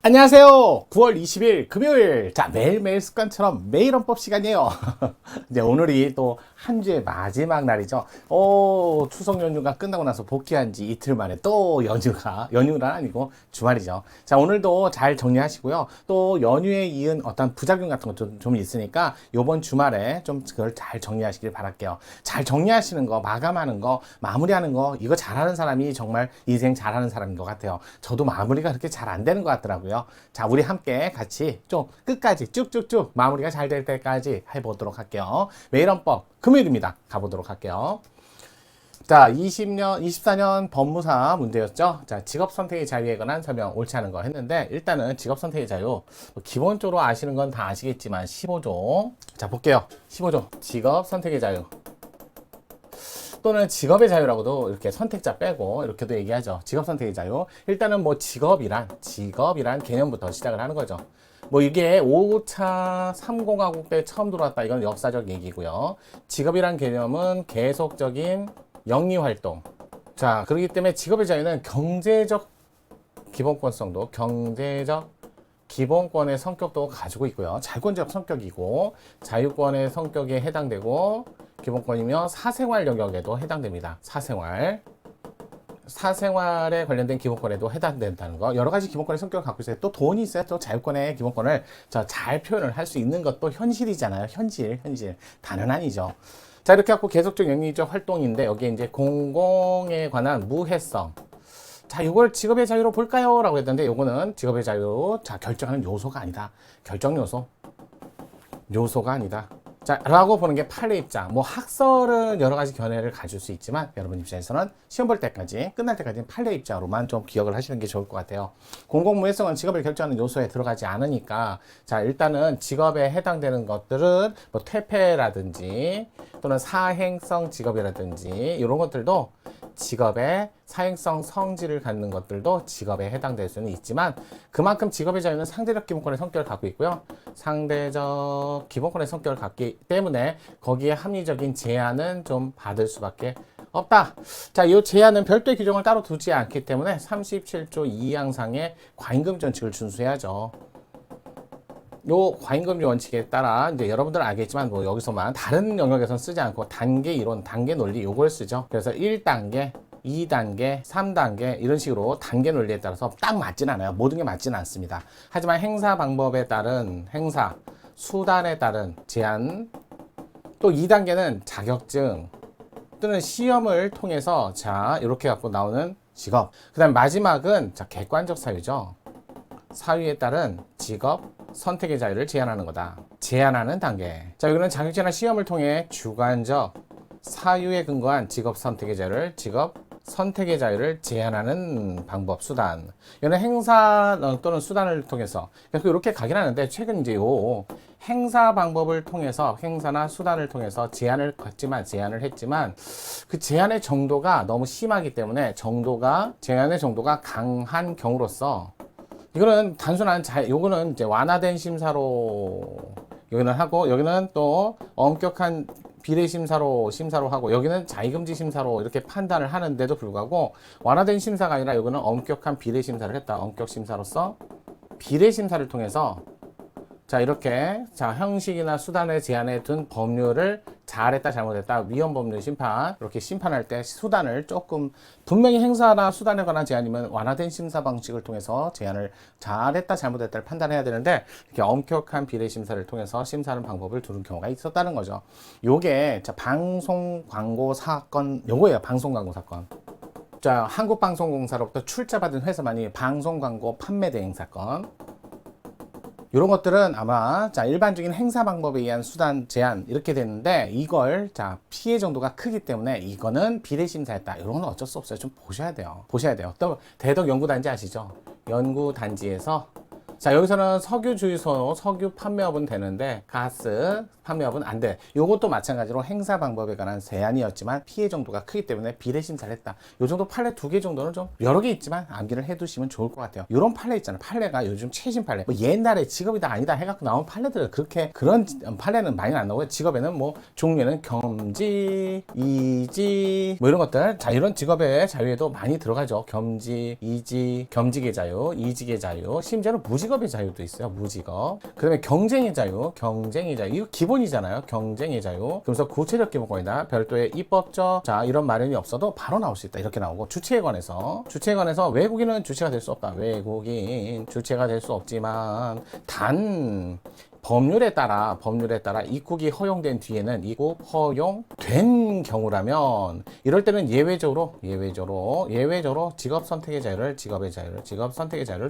안녕하세요. 9월 20일 금요일. 자, 매일매일 습관처럼 매일원법 시간이에요. 이제 오늘이 또 한 주의 마지막 날이죠. 추석 연휴가 끝나고 나서 복귀한 지 이틀 만에 또 연휴가 아니고 주말이죠. 자, 오늘도 잘 정리하시고요. 또 연휴에 이은 어떤 부작용 같은 것 좀 있으니까 요번 주말에 좀 그걸 잘 정리하시길 바랄게요. 잘 정리하시는 거, 마감하는 거, 마무리하는 거, 이거 잘하는 사람이 정말 인생 잘하는 사람인 것 같아요. 저도 마무리가 그렇게 잘 안 되는 것 같더라고요. 자, 우리 함께 같이 좀 끝까지 쭉쭉쭉 마무리가 잘 될 때까지 해보도록 할게요. 매일원법 금요일입니다. 가보도록 할게요. 자, 24년 법무사 문제였죠. 자, 직업 선택의 자유에 관한 설명 옳지 않은 거 했는데, 일단은 직업 선택의 자유, 기본적으로 아시는 건 다 아시겠지만, 15조. 자, 볼게요. 15조. 직업 선택의 자유. 또는 직업의 자유라고도 이렇게 선택자 빼고 이렇게도 얘기하죠. 직업 선택의 자유. 일단은 뭐 직업이란 개념부터 시작을 하는 거죠. 뭐 이게 5차 3공화국 때 처음 들어왔다. 이건 역사적 얘기고요. 직업이란 개념은 계속적인 영리 활동. 자, 그렇기 때문에 직업의 자유는 경제적 기본권의 성격도 가지고 있고요. 자유권적 성격이고 자유권의 성격에 해당되고 기본권이며 사생활 영역에도 해당됩니다. 사생활에 관련된 기본권에도 해당된다는 거. 여러 가지 기본권의 성격을 갖고 있어요. 또 돈이 있어야 또 자유권의 기본권을 잘 표현을 할 수 있는 것도 현실이잖아요. 현실. 다는 아니죠. 자, 이렇게 갖고 계속적 영리적 활동인데 여기에 이제 공공에 관한 무해성. 자, 이걸 직업의 자유로 볼까요? 라고 했는데 요거는 직업의 자유, 결정하는 요소가 아니다. 결정 요소가 아니다. 자, 라고 보는 게 판례 입장. 뭐 학설은 여러 가지 견해를 가질 수 있지만 여러분 입장에서는 시험 볼 때까지, 끝날 때까지는 판례 입장으로만 좀 기억을 하시는 게 좋을 것 같아요. 공공무해성은 직업을 결정하는 요소에 들어가지 않으니까, 자, 일단은 직업에 해당되는 것들은 뭐 퇴폐라든지 또는 사행성 직업이라든지 이런 것들도 직업의 사행성 성질을 갖는 것들도 직업에 해당될 수는 있지만 그만큼 직업의 자유는 상대적 기본권의 성격을 갖고 있고요. 상대적 기본권의 성격을 갖기 때문에 거기에 합리적인 제한은 좀 받을 수밖에 없다. 자, 이 제한은 별도의 규정을 따로 두지 않기 때문에 37조 2항상의 과잉금지 원칙을 준수해야죠. 요 과잉금지 원칙에 따라 이제 여러분들 알겠지만 뭐 여기서만 다른 영역에서는 쓰지 않고 단계 이론, 단계 논리 요걸 쓰죠. 그래서 1단계, 2단계, 3단계 이런 식으로 단계 논리에 따라서 딱 맞진 않아요. 모든 게 맞지는 않습니다. 하지만 행사 방법에 따른 행사, 수단에 따른 제한, 또 2단계는 자격증 또는 시험을 통해서 자 이렇게 갖고 나오는 직업. 그 다음 마지막은 자 객관적 사유죠. 사유에 따른 직업 선택의 자유를 제한하는 거다. 제한하는 단계. 자, 여기는 자격증이나 시험을 통해 주관적 사유에 근거한 직업 선택의 자유를 제한하는 방법, 수단. 이는 행사 또는 수단을 통해서 이렇게 가긴 하는데 최근 이제 요 행사 방법을 통해서 행사나 수단을 통해서 제한을 했지만 그 제한의 정도가 너무 심하기 때문에 제한의 정도가 강한 경우로서 이거는 단순한 요거는 이제 완화된 심사로 여기는 하고 여기는 또 엄격한 비례 심사로 하고 여기는 자의금지 심사로 이렇게 판단을 하는데도 불구하고 완화된 심사가 아니라 여기는 엄격한 비례 심사를 했다. 엄격 심사로서 비례 심사를 통해서 자 이렇게 자 형식이나 수단에 제한해 둔 법률을 잘했다 잘못했다 위헌 법률 심판 이렇게 심판할 때 수단을 조금 분명히 행사나 수단에 관한 제한이면 완화된 심사 방식을 통해서 제한을 잘했다 잘못했다를 판단해야 되는데 이렇게 엄격한 비례 심사를 통해서 심사하는 방법을 두는 경우가 있었다는 거죠. 요게 자 방송 광고 사건 요거예요. 방송 광고 사건. 자 한국방송공사로부터 출자받은 회사만이 방송 광고 판매 대행 사건. 이런 것들은 아마 자 일반적인 행사 방법에 의한 수단 제한 이렇게 되는데 이걸 자 피해 정도가 크기 때문에 이거는 비례 심사했다. 이런 건 어쩔 수 없어요. 좀 보셔야 돼요. 또 대덕 연구단지 아시죠? 연구단지에서 자 여기서는 석유 주유소 석유 판매업은 되는데 가스 판매업은 안 돼. 요것도 마찬가지로 행사 방법에 관한 제한이었지만 피해 정도가 크기 때문에 비례 심사를 했다. 요 정도 판례 2개 정도는 좀 여러 개 있지만 암기를 해두시면 좋을 것 같아요. 요런 판례 있잖아요. 판례가 요즘 최신 판례. 뭐 옛날에 직업이다 아니다 해갖고 나온 판례들 그렇게 그런 판례는 많이 안 나오고요. 직업에는 뭐 종류는 겸지, 이지 뭐 이런 것들. 자, 이런 직업의 자유에도 많이 들어가죠. 겸지, 이지, 겸직의 자유, 이직의 자유, 심지어는 무직업의 자유도 있어요. 무직업. 그다음에 경쟁의 자유, 경쟁의 자유. 이거 기본이잖아요. 경쟁의 자유. 그래서 구체적 기본권이다. 별도의 입법적 자 이런 마련이 없어도 바로 나올 수 있다. 이렇게 나오고 주체에 관해서 외국인은 주체가 될 수 없다. 외국인 주체가 될 수 없지만 단 법률에 따라 입국이 허용된 뒤에는 입국 허용된 경우라면 이럴 때는 예외적으로 직업 선택의 자유를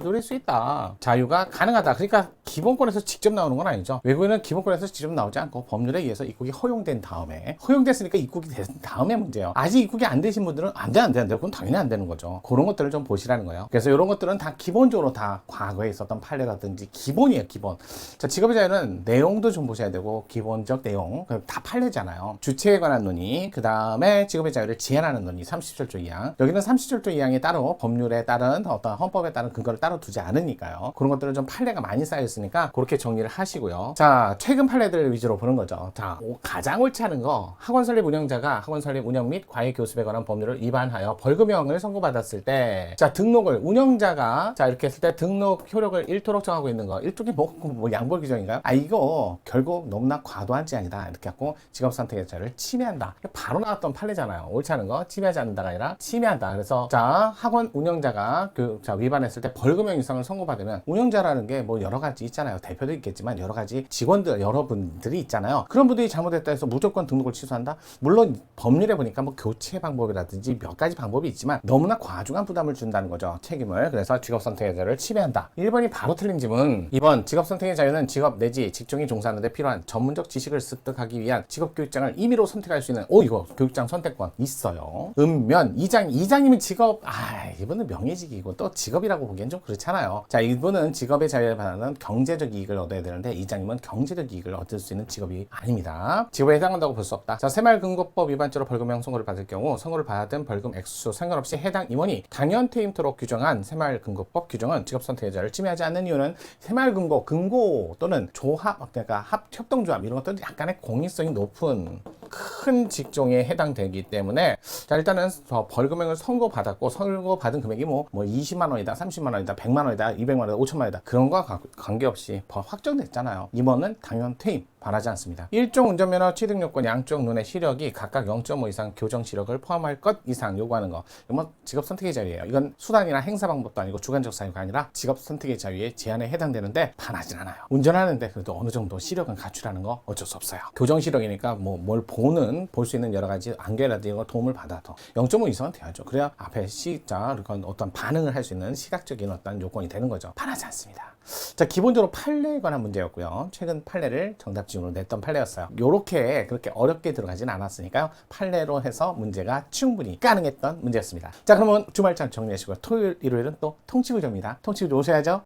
누릴 수 있다. 자유가 가능하다. 그러니까 기본권에서 직접 나오는 건 아니죠. 외국인은 기본권에서 직접 나오지 않고 법률에 의해서 입국이 허용된 다음에 허용됐으니까 입국이 된 다음에 문제예요. 아직 입국이 안 되신 분들은 안 돼. 그건 당연히 안 되는 거죠. 그런 것들을 좀 보시라는 거예요. 그래서 이런 것들은 다 기본적으로 다 과거에 있었던 판례라든지 기본이에요. 기본. 자, 직업의 자유는 내용도 좀 보셔야 되고 기본적 내용 다 판례잖아요. 주체에 관한 논의, 그 다음에 직업의 자유를 제한하는 논의 37조 2항. 여기는 37조 2항이 따로 법률에 따른 어떤 헌법에 따른 근거를 따로 두지 않으니까요. 그런 것들은 좀 판례가 많이 쌓여있으니까 그렇게 정리를 하시고요. 자, 최근 판례들 위주로 보는 거죠. 자, 가장 옳지 않은 거 학원 설립 운영자가 학원 설립 운영 및 과외 교습에 관한 법률을 위반하여 벌금형을 선고받았을 때, 자, 등록을 운영자가 자 이렇게 했을 때 등록 효력을 1토록 정하고 있는 거. 일종의 뭐 양벌 규정인가요? 이거 결국 너무나 과도한 제한이다. 이렇게 하고 직업 선택의 자유를 침해한다. 바로 나왔던 판례잖아요. 옳지 않은 거 침해하지 않는다가 아니라 침해한다. 그래서 자, 학원 운영자가 위반했을 때 벌금형 이상을 선고받으면 운영자라는 게 뭐 여러 가지 있잖아요. 대표도 있겠지만 여러 가지 직원들 여러분들이 있잖아요. 그런 분들이 잘못했다 해서 무조건 등록을 취소한다. 물론 법률에 보니까 뭐 교체 방법이라든지 몇 가지 방법이 있지만 너무나 과중한 부담을 준다는 거죠. 책임을. 그래서 직업 선택의 자유를 침해한다. 1번이 바로 틀린 질문. 2번 직업 선택의 자유는 직업 내지 직종이 종사하는 데 필요한 전문적 지식을 습득하기 위한 직업 교육장을 임의로 선택할 수 있는 이거 교육장 선택권 있어요. 이장이면 직업 이분은 명예직이고 또 직업이라고 보기엔 좀 그렇잖아요. 자, 이분은 직업의 자유에 반하는 경제적 이익을 얻어야 되는데 이장님은 경제적 이익을 얻을 수 있는 직업이 아닙니다. 직업에 해당한다고 볼 수 없다. 자, 새마을금고법 위반죄로 벌금형 선고를 받을 경우 선고를 받은 벌금 액수 상관없이 해당 임원이 당연 퇴임토록 규정한 새마을금고법 규정은 직업 선택의 자유를 침해하지 않는 이유는 금고 또는 조합, 그러니까 협동조합 이런 것들은 약간의 공익성이 높은 큰 직종에 해당되기 때문에 자, 일단은 벌금형을 선고받은 금액이 뭐 20만 원이다, 30만 원이다, 100만 원이다, 200만 원이다, 5천만 원이다. 그런 거와 관계없이 확정됐잖아요. 임원은 당연 퇴임 바라지 않습니다. 일종 운전면허 취득 요건 양쪽 눈의 시력이 각각 0.5 이상 교정 시력을 포함할 것 이상 요구하는 거. 이건 직업 선택의 자유예요. 이건 수단이나 행사 방법도 아니고 주관적 사유가 아니라 직업 선택의 자유의 제한에 해당되는데 반하진 않아요. 운전하는데 그래도 어느 정도 시력은 갖추라는 거 어쩔 수 없어요. 교정 시력이니까 뭐 뭘 볼 수 있는 여러 가지 안개라든지 이런 거 도움을 받아도 0.5 이상은 돼야죠. 그래야 앞에 그런 어떤 반응을 할 수 있는 시각적인 어떤 요건이 되는 거죠. 반하지 않습니다. 자, 기본적으로 판례에 관한 문제였고요. 최근 판례를 정답지문으로 냈던 판례였어요. 요렇게 그렇게 어렵게 들어가진 않았으니까요. 판례로 해서 문제가 충분히 가능했던 문제였습니다. 자, 그러면 주말장 정리하시고 토요일, 일요일은 또 통치구조입니다. 통치구조 오셔야죠.